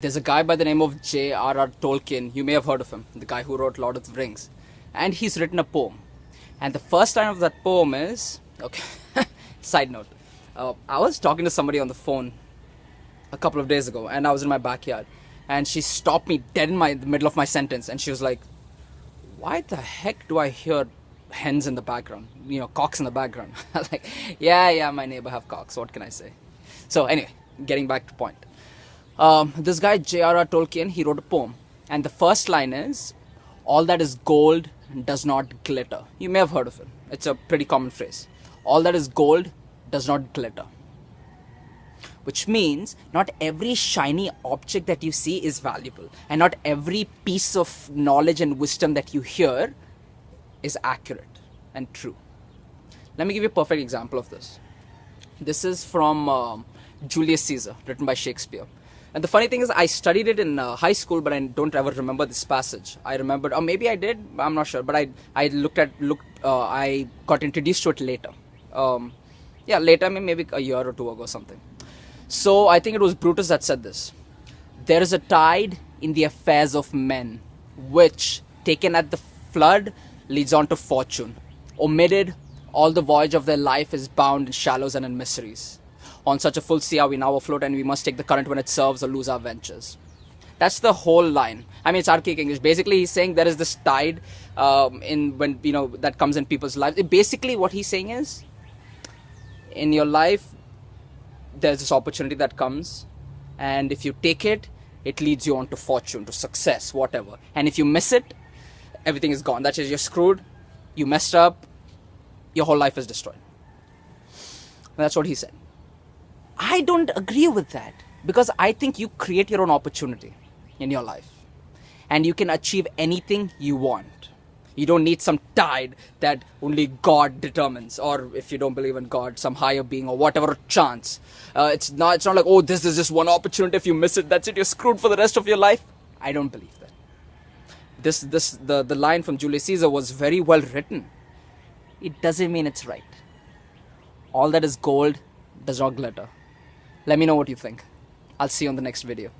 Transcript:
There's a guy by the name of J.R.R. Tolkien. You may have heard of him, the guy who wrote Lord of the Rings. And he's written a poem. And the first line of that poem is... Okay, side note. I was talking to somebody on the phone a couple of days ago, and I was in my backyard. And she stopped me dead in the middle of my sentence. And she was like, why the heck do I hear hens in the background? You know, cocks in the background. I was like, yeah, my neighbor have cocks. What can I say? So anyway, getting back to point. This guy J.R.R. Tolkien, he wrote a poem, and the first line is, all that is gold does not glitter. You may have heard of it. It's a pretty common phrase. All that is gold does not glitter. Which means not every shiny object that you see is valuable, and not every piece of knowledge and wisdom that you hear is accurate and true. Let me give you a perfect example of this. This is from Julius Caesar, written by Shakespeare. And the funny thing is, I studied it in high school, but I don't ever remember this passage. I remembered, or maybe I did, I'm not sure. But I got introduced to it later. Later, maybe a year or two ago, something. So I think it was Brutus that said this. There is a tide in the affairs of men, which, taken at the flood, leads on to fortune. Omitted, all the voyage of their life is bound in shallows and in miseries. On such a full sea are we now afloat, and we must take the current when it serves or lose our ventures. That's the whole line. I mean, it's archaic English. Basically, he's saying there is this tide that comes in people's lives. Basically, what he's saying is, in your life, there's this opportunity that comes, and if you take it, it leads you on to fortune, to success, whatever. And if you miss it, everything is gone. That is, you're screwed, you messed up, your whole life is destroyed. And that's what he said. I don't agree with that, because I think you create your own opportunity in your life, and you can achieve anything you want. You don't need some tide that only God determines, or if you don't believe in God, some higher being or whatever, chance. It's not like, oh, this is just one opportunity. If you miss it, that's it. You're screwed for the rest of your life. I don't believe that. The line from Julius Caesar was very well written. It doesn't mean it's right. All that is gold does not glitter. Let me know what you think. I'll see you on the next video.